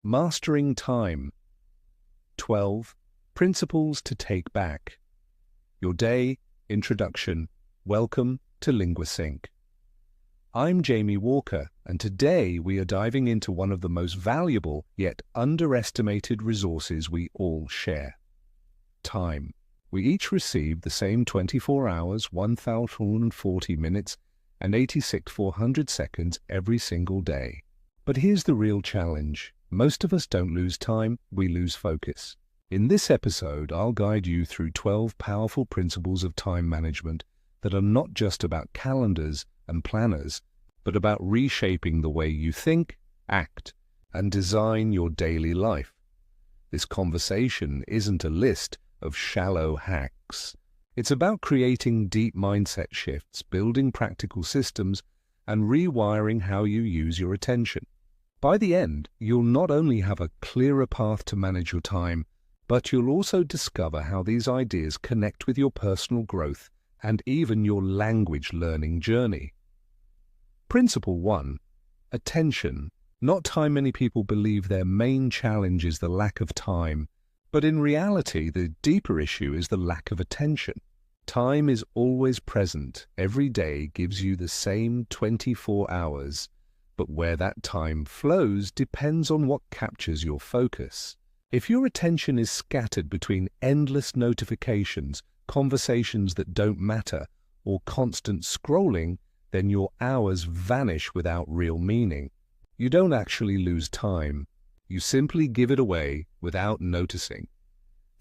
Mastering Time. 12. Principles to Take Back. Your Day Introduction. Welcome to LinguaSync. I'm Jamie Walker, and today we are diving into one of the most valuable yet underestimated resources we all share. Time. We each receive the same 24 hours, 1,040 minutes, and 86,400 seconds every single day. But here's the real challenge. Most of us don't lose time, we lose focus. In this episode, I'll guide you through 12 powerful principles of time management that are not just about calendars and planners, but about reshaping the way you think, act, and design your daily life. This conversation isn't a list of shallow hacks. It's about creating deep mindset shifts, building practical systems, and rewiring how you use your attention. By the end, you'll not only have a clearer path to manage your time, but you'll also discover how these ideas connect with your personal growth and even your language learning journey. Principle 1. Attention. Not how many people believe their main challenge is the lack of time, but in reality, the deeper issue is the lack of attention. Time is always present. Every day gives you the same 24 hours, but where that time flows depends on what captures your focus. If your attention is scattered between endless notifications, conversations that don't matter, or constant scrolling, then your hours vanish without real meaning. You don't actually lose time. You simply give it away without noticing.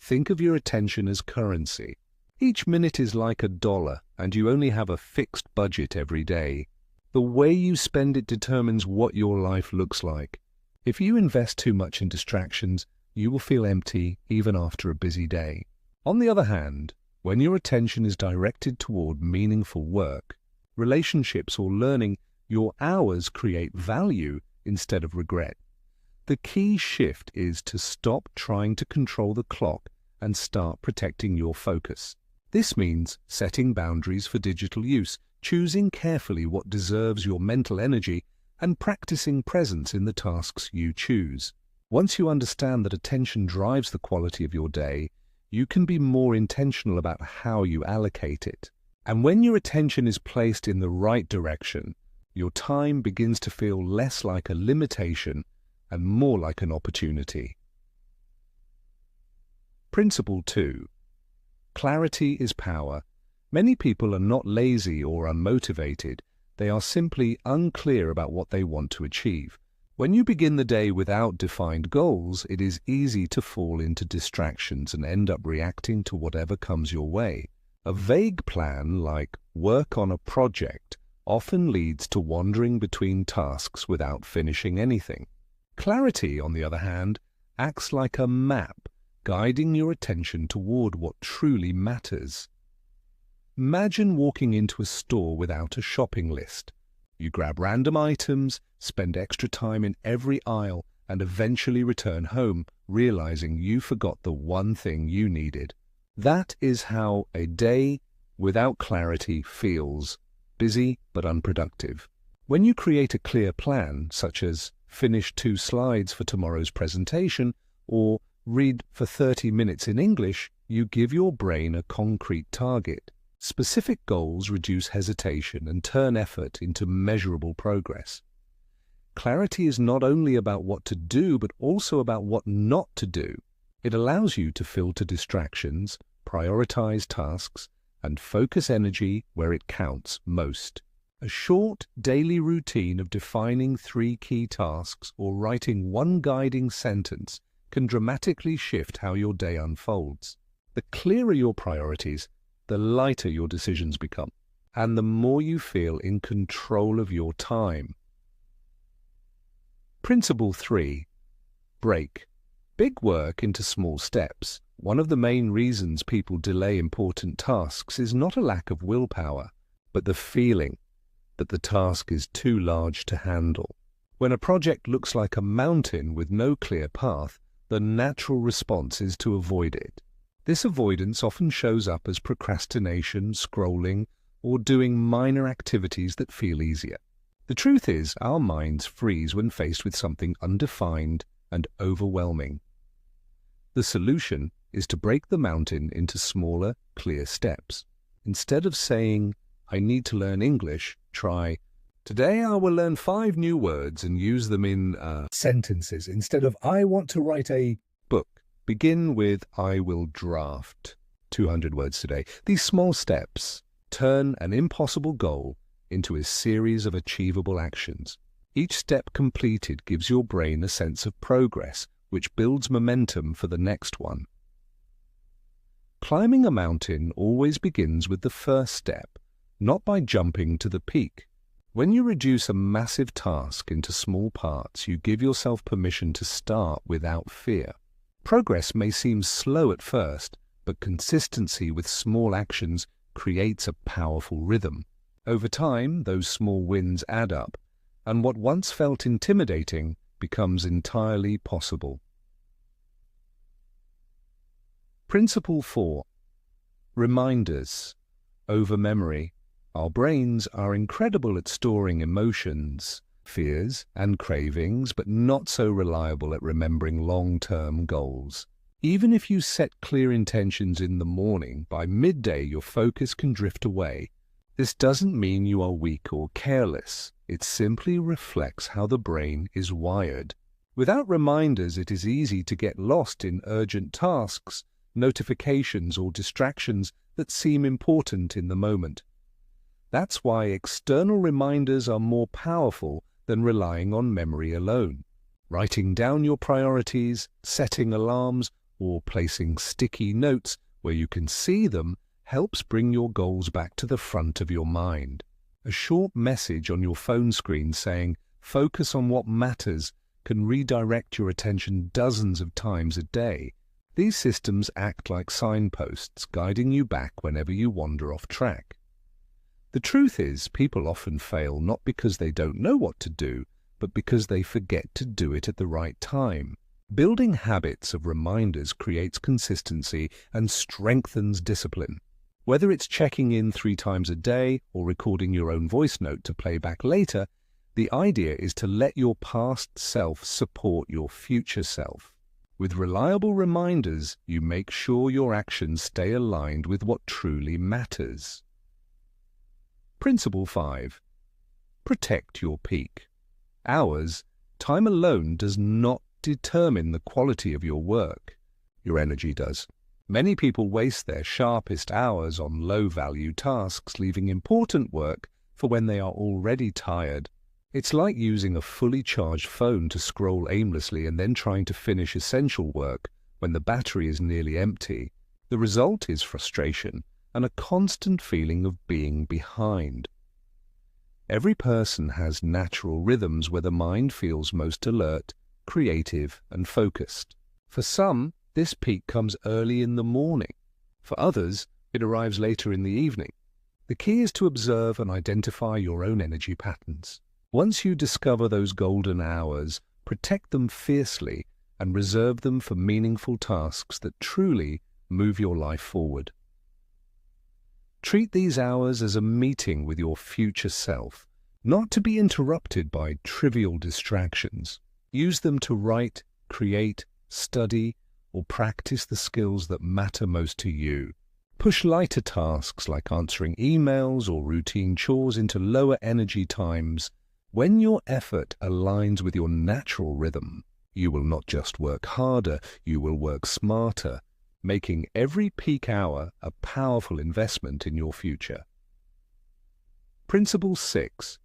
Think of your attention as currency. Each minute is like $1, and you only have a fixed budget every day. The way you spend it determines what your life looks like. If you invest too much in distractions, you will feel empty even after a busy day. On the other hand, when your attention is directed toward meaningful work, relationships, or learning, your hours create value instead of regret. The key shift is to stop trying to control the clock and start protecting your focus. This means setting boundaries for digital use, choosing carefully what deserves your mental energy, and practicing presence in the tasks you choose. Once you understand that attention drives the quality of your day, you can be more intentional about how you allocate it. And when your attention is placed in the right direction, your time begins to feel less like a limitation and more like an opportunity. Principle 2. Clarity is power. Many people are not lazy or unmotivated. They are simply unclear about what they want to achieve. When you begin the day without defined goals, it is easy to fall into distractions and end up reacting to whatever comes your way. A vague plan, like work on a project, often leads to wandering between tasks without finishing anything. Clarity, on the other hand, acts like a map, guiding your attention toward what truly matters. Imagine walking into a store without a shopping list. You grab random items, spend extra time in every aisle, and eventually return home, realizing you forgot the one thing you needed. That is how a day without clarity feels: busy but unproductive. When you create a clear plan, such as finish 2 slides for tomorrow's presentation or read for 30 minutes in English, you give your brain a concrete target. Specific goals reduce hesitation and turn effort into measurable progress. Clarity is not only about what to do, but also about what not to do. It allows you to filter distractions, prioritize tasks, and focus energy where it counts most. A short daily routine of defining 3 key tasks or writing 1 guiding sentence can dramatically shift how your day unfolds. The clearer your priorities, the lighter your decisions become, and the more you feel in control of your time. Principle 3. Break. Break work into small steps. One of the main reasons people delay important tasks is not a lack of willpower, but the feeling that the task is too large to handle. When a project looks like a mountain with no clear path, the natural response is to avoid it. This avoidance often shows up as procrastination, scrolling, or doing minor activities that feel easier. The truth is, our minds freeze when faced with something undefined and overwhelming. The solution is to break the mountain into smaller, clear steps. Instead of saying, "I need to learn English," try, "Today I will learn 5 new words and use them in sentences." Instead of, "I want to write a book," begin with, "I will draft 200 words today." These small steps turn an impossible goal into a series of achievable actions. Each step completed gives your brain a sense of progress, which builds momentum for the next one. Climbing a mountain always begins with the first step, not by jumping to the peak. When you reduce a massive task into small parts, you give yourself permission to start without fear. Progress may seem slow at first, but consistency with small actions creates a powerful rhythm. Over time, those small wins add up, and what once felt intimidating becomes entirely possible. Principle 4. Reminders over memory. Our brains are incredible at storing emotions, fears, and cravings, but not so reliable at remembering long-term goals. Even if you set clear intentions in the morning, by midday your focus can drift away. This doesn't mean you are weak or careless. It simply reflects how the brain is wired. Without reminders, it is easy to get lost in urgent tasks, notifications, or distractions that seem important in the moment. That's why external reminders are more powerful than relying on memory alone. Writing down your priorities, setting alarms, or placing sticky notes where you can see them helps bring your goals back to the front of your mind. A short message on your phone screen saying, "Focus on what matters," can redirect your attention dozens of times a day. These systems act like signposts, guiding you back whenever you wander off track. The truth is, people often fail not because they don't know what to do, but because they forget to do it at the right time. Building habits of reminders creates consistency and strengthens discipline. Whether it's checking in 3 times a day or recording your own voice note to play back later, the idea is to let your past self support your future self. With reliable reminders, you make sure your actions stay aligned with what truly matters. Principle 5. Protect your peak. Hours, time alone does not determine the quality of your work. Your energy does. Many people waste their sharpest hours on low-value tasks, leaving important work for when they are already tired. It's like using a fully charged phone to scroll aimlessly and then trying to finish essential work when the battery is nearly empty. The result is frustration and a constant feeling of being behind. Every person has natural rhythms where the mind feels most alert, creative, and focused. For some, this peak comes early in the morning. For others, it arrives later in the evening. The key is to observe and identify your own energy patterns. Once you discover those golden hours, protect them fiercely and reserve them for meaningful tasks that truly move your life forward. Treat these hours as a meeting with your future self, not to be interrupted by trivial distractions. Use them to write, create, study, or practice the skills that matter most to you. Push lighter tasks like answering emails or routine chores into lower energy times. When your effort aligns with your natural rhythm, you will not just work harder, you will work smarter, making every peak hour a powerful investment in your future. Principle 6.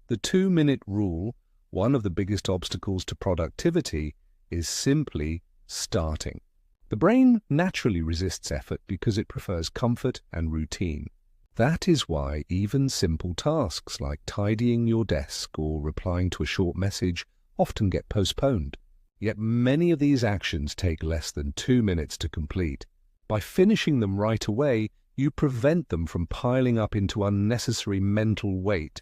The 2-minute rule, one of the biggest obstacles to productivity, is simply starting. The brain naturally resists effort because it prefers comfort and routine. That is why even simple tasks like tidying your desk or replying to a short message often get postponed. Yet many of these actions take less than 2 minutes to complete. By finishing them right away, you prevent them from piling up into unnecessary mental weight.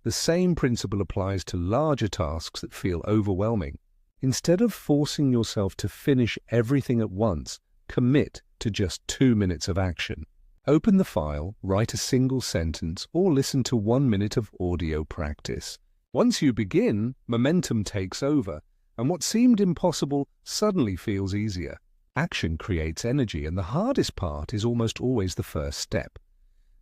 The same principle applies to larger tasks that feel overwhelming. Instead of forcing yourself to finish everything at once, commit to just 2 minutes of action. Open the file, write a single sentence, or listen to 1 minute of audio practice. Once you begin, momentum takes over, and what seemed impossible suddenly feels easier. Action creates energy, and the hardest part is almost always the first step.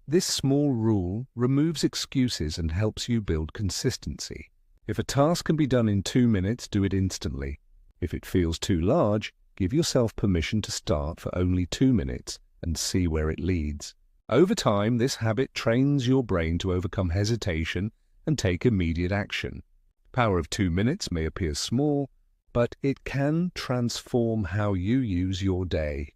This small rule removes excuses and helps you build consistency. If a task can be done in 2 minutes, do it instantly. If it feels too large, give yourself permission to start for only 2 minutes and see where it leads. Over time, this habit trains your brain to overcome hesitation and take immediate action. The power of 2 minutes may appear small, but it can transform how you use your day.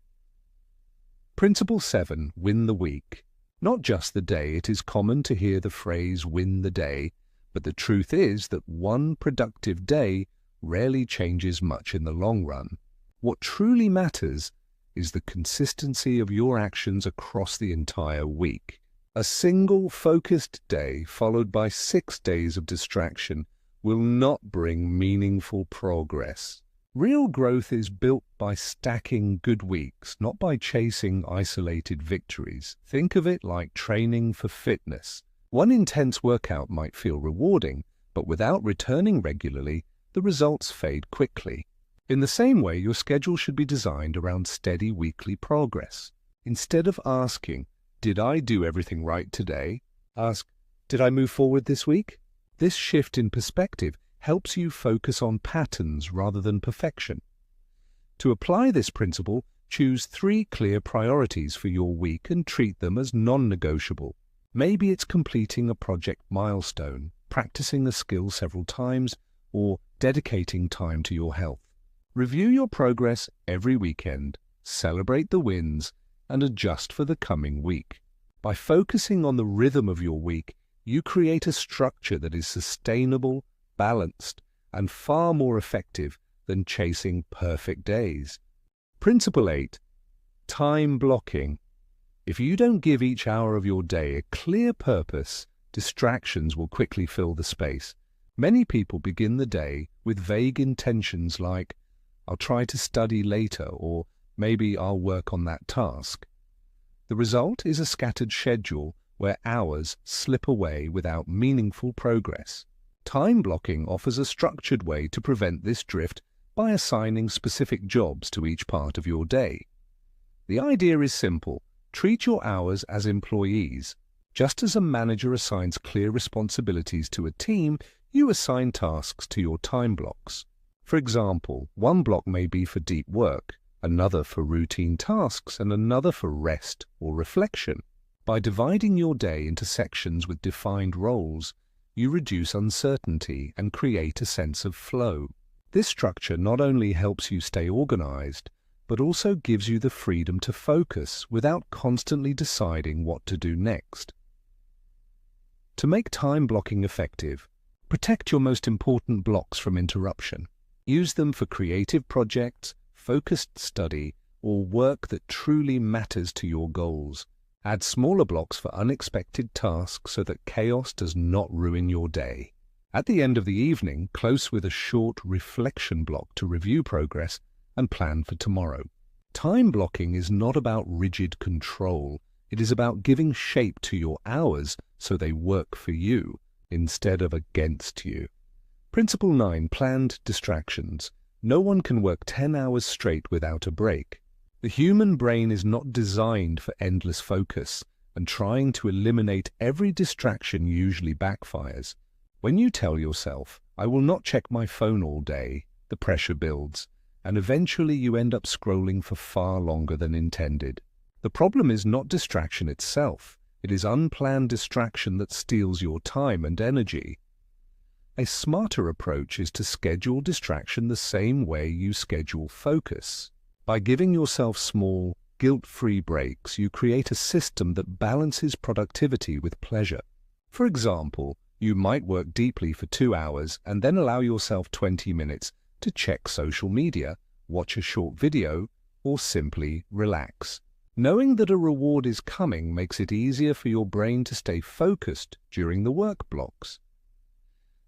Principle 7. Win the week. Not just the day. It is common to hear the phrase win the day, but the truth is that one productive day rarely changes much in the long run. What truly matters is the consistency of your actions across the entire week. A single focused day followed by 6 days of distraction will not bring meaningful progress. Real growth is built by stacking good weeks, not by chasing isolated victories. Think of it like training for fitness. One intense workout might feel rewarding, but without returning regularly, the results fade quickly. In the same way, your schedule should be designed around steady weekly progress. Instead of asking, "Did I do everything right today?" ask, "Did I move forward this week?" This shift in perspective helps you focus on patterns rather than perfection. To apply this principle, choose 3 clear priorities for your week and treat them as non-negotiable. Maybe it's completing a project milestone, practicing a skill several times, or dedicating time to your health. Review your progress every weekend, celebrate the wins, and adjust for the coming week. By focusing on the rhythm of your week, you create a structure that is sustainable, balanced, and far more effective than chasing perfect days. Principle 8. Time blocking. If you don't give each hour of your day a clear purpose, distractions will quickly fill the space. Many people begin the day with vague intentions like, "I'll try to study later," or "maybe I'll work on that task." The result is a scattered schedule where hours slip away without meaningful progress. Time blocking offers a structured way to prevent this drift by assigning specific jobs to each part of your day. The idea is simple. Treat your hours as employees. Just as a manager assigns clear responsibilities to a team, you assign tasks to your time blocks. For example, one block may be for deep work, another for routine tasks, and another for rest or reflection. By dividing your day into sections with defined roles, you reduce uncertainty and create a sense of flow. This structure not only helps you stay organized, but also gives you the freedom to focus without constantly deciding what to do next. To make time blocking effective, protect your most important blocks from interruption. Use them for creative projects, focused study, or work that truly matters to your goals. Add smaller blocks for unexpected tasks so that chaos does not ruin your day. At the end of the evening, close with a short reflection block to review progress and plan for tomorrow. Time blocking is not about rigid control. It is about giving shape to your hours so they work for you instead of against you. Principle 9. Planned distractions. No one can work 10 hours straight without a break. The human brain is not designed for endless focus, and trying to eliminate every distraction usually backfires. When you tell yourself, "I will not check my phone all day," the pressure builds, and eventually you end up scrolling for far longer than intended. The problem is not distraction itself. It is unplanned distraction that steals your time and energy. A smarter approach is to schedule distraction the same way you schedule focus. By giving yourself small, guilt-free breaks, you create a system that balances productivity with pleasure. For example, you might work deeply for 2 hours and then allow yourself 20 minutes to check social media, watch a short video, or simply relax. Knowing that a reward is coming makes it easier for your brain to stay focused during the work blocks.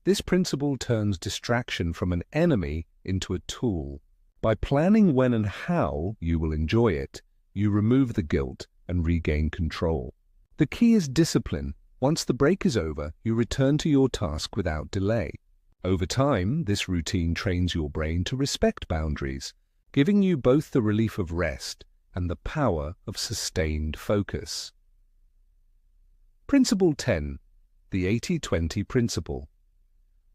This principle turns distraction from an enemy into a tool. By planning when and how you will enjoy it, you remove the guilt and regain control. The key is discipline. Once the break is over, you return to your task without delay. Over time, this routine trains your brain to respect boundaries, giving you both the relief of rest and the power of sustained focus. Principle 10. The 80-20 principle.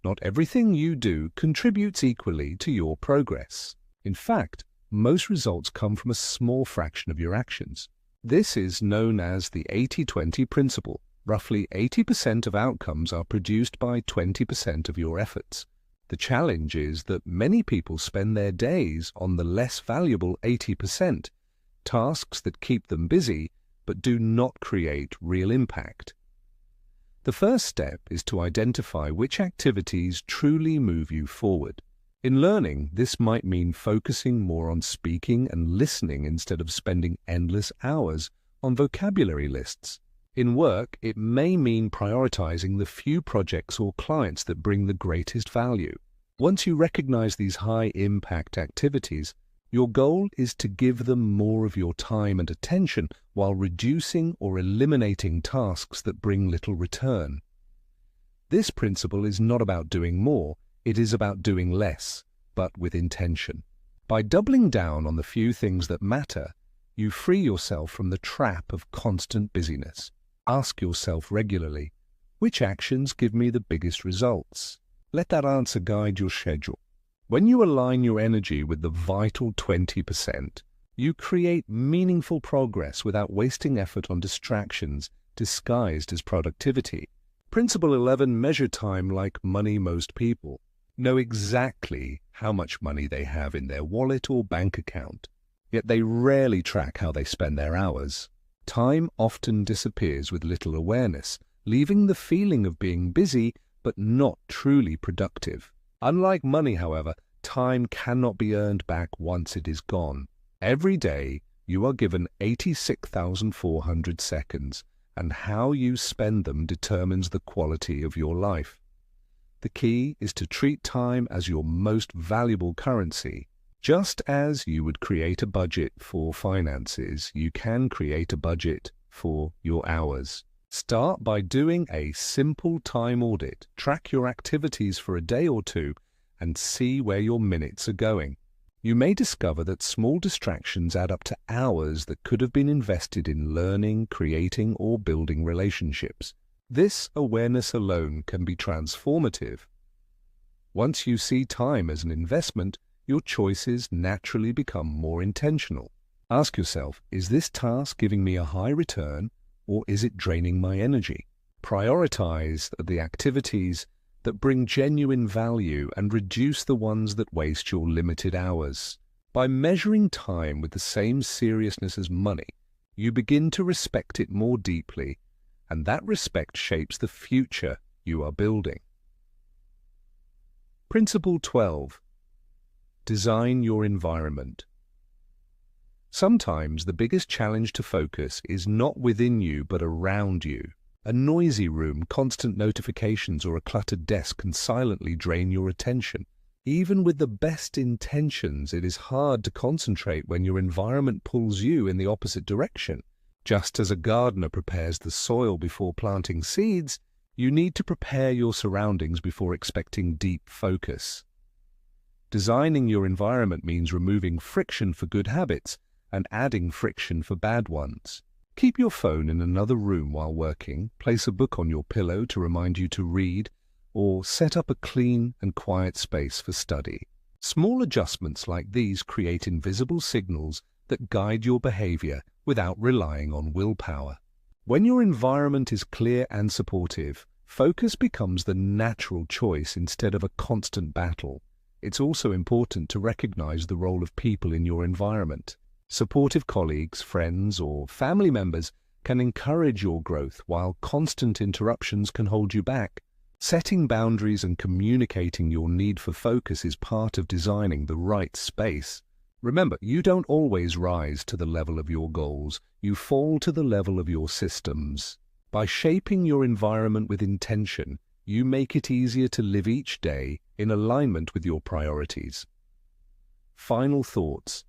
Not everything you do contributes equally to your progress. In fact, most results come from a small fraction of your actions. This is known as the 80-20 principle. Roughly 80% of outcomes are produced by 20% of your efforts. The challenge is that many people spend their days on the less valuable 80%, tasks that keep them busy but do not create real impact. The first step is to identify which activities truly move you forward. In learning, this might mean focusing more on speaking and listening instead of spending endless hours on vocabulary lists. In work, it may mean prioritizing the few projects or clients that bring the greatest value. Once you recognize these high-impact activities, your goal is to give them more of your time and attention while reducing or eliminating tasks that bring little return. This principle is not about doing more, it is about doing less, but with intention. By doubling down on the few things that matter, you free yourself from the trap of constant busyness. Ask yourself regularly, which actions give me the biggest results? Let that answer guide your schedule. When you align your energy with the vital 20%, you create meaningful progress without wasting effort on distractions disguised as productivity. Principle 11. Measure time like money. Most people know exactly how much money they have in their wallet or bank account, yet they rarely track how they spend their hours. Time often disappears with little awareness, leaving the feeling of being busy but not truly productive. Unlike money, however, time cannot be earned back once it is gone. Every day, you are given 86,400 seconds, and how you spend them determines the quality of your life. The key is to treat time as your most valuable currency. Just as you would create a budget for finances, you can create a budget for your hours. Start by doing a simple time audit. Track your activities for a day or two and see where your minutes are going. You may discover that small distractions add up to hours that could have been invested in learning, creating, or building relationships. This awareness alone can be transformative. Once you see time as an investment, your choices naturally become more intentional. Ask yourself, is this task giving me a high return, or is it draining my energy? Prioritize the activities that bring genuine value and reduce the ones that waste your limited hours. By measuring time with the same seriousness as money, you begin to respect it more deeply, and that respect shapes the future you are building. Principle 12. Design your environment. Sometimes the biggest challenge to focus is not within you but around you. A noisy room, constant notifications, or a cluttered desk can silently drain your attention. Even with the best intentions, it is hard to concentrate when your environment pulls you in the opposite direction. Just as a gardener prepares the soil before planting seeds, you need to prepare your surroundings before expecting deep focus. Designing your environment means removing friction for good habits and adding friction for bad ones. Keep your phone in another room while working, place a book on your pillow to remind you to read, or set up a clean and quiet space for study. Small adjustments like these create invisible signals that guide your behavior without relying on willpower. When your environment is clear and supportive, focus becomes the natural choice instead of a constant battle. It's also important to recognize the role of people in your environment. Supportive colleagues, friends, or family members can encourage your growth, while constant interruptions can hold you back. Setting boundaries and communicating your need for focus is part of designing the right space. Remember, you don't always rise to the level of your goals, you fall to the level of your systems. By shaping your environment with intention, you make it easier to live each day in alignment with your priorities. Final thoughts.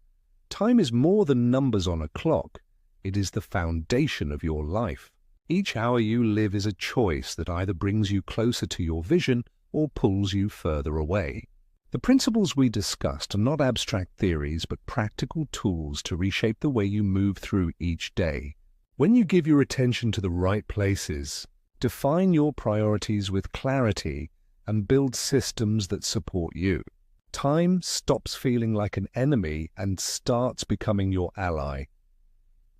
Time is more than numbers on a clock. It is the foundation of your life. Each hour you live is a choice that either brings you closer to your vision or pulls you further away. The principles we discussed are not abstract theories, but practical tools to reshape the way you move through each day. When you give your attention to the right places, define your priorities with clarity, and build systems that support you, time stops feeling like an enemy and starts becoming your ally.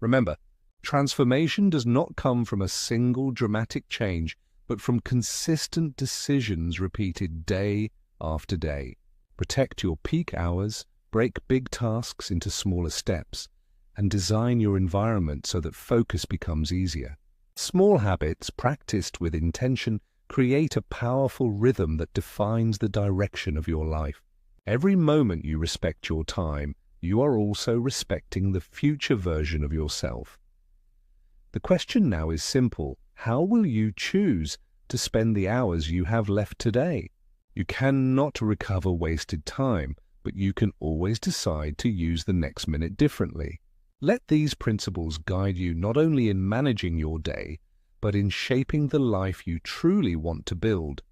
Remember, transformation does not come from a single dramatic change, but from consistent decisions repeated day after day. Protect your peak hours, break big tasks into smaller steps, and design your environment so that focus becomes easier. Small habits practiced with intention create a powerful rhythm that defines the direction of your life. Every moment you respect your time, you are also respecting the future version of yourself. The question now is simple. How will you choose to spend the hours you have left today? You cannot recover wasted time, but you can always decide to use the next minute differently. Let these principles guide you not only in managing your day, but in shaping the life you truly want to build.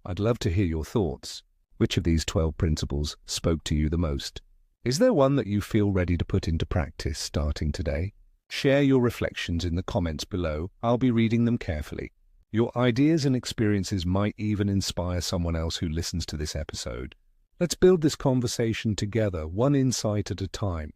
I'd love to hear your thoughts. Which of these 12 principles spoke to you the most? Is there one that you feel ready to put into practice starting today? Share your reflections in the comments below. I'll be reading them carefully. Your ideas and experiences might even inspire someone else who listens to this episode. Let's build this conversation together, one insight at a time.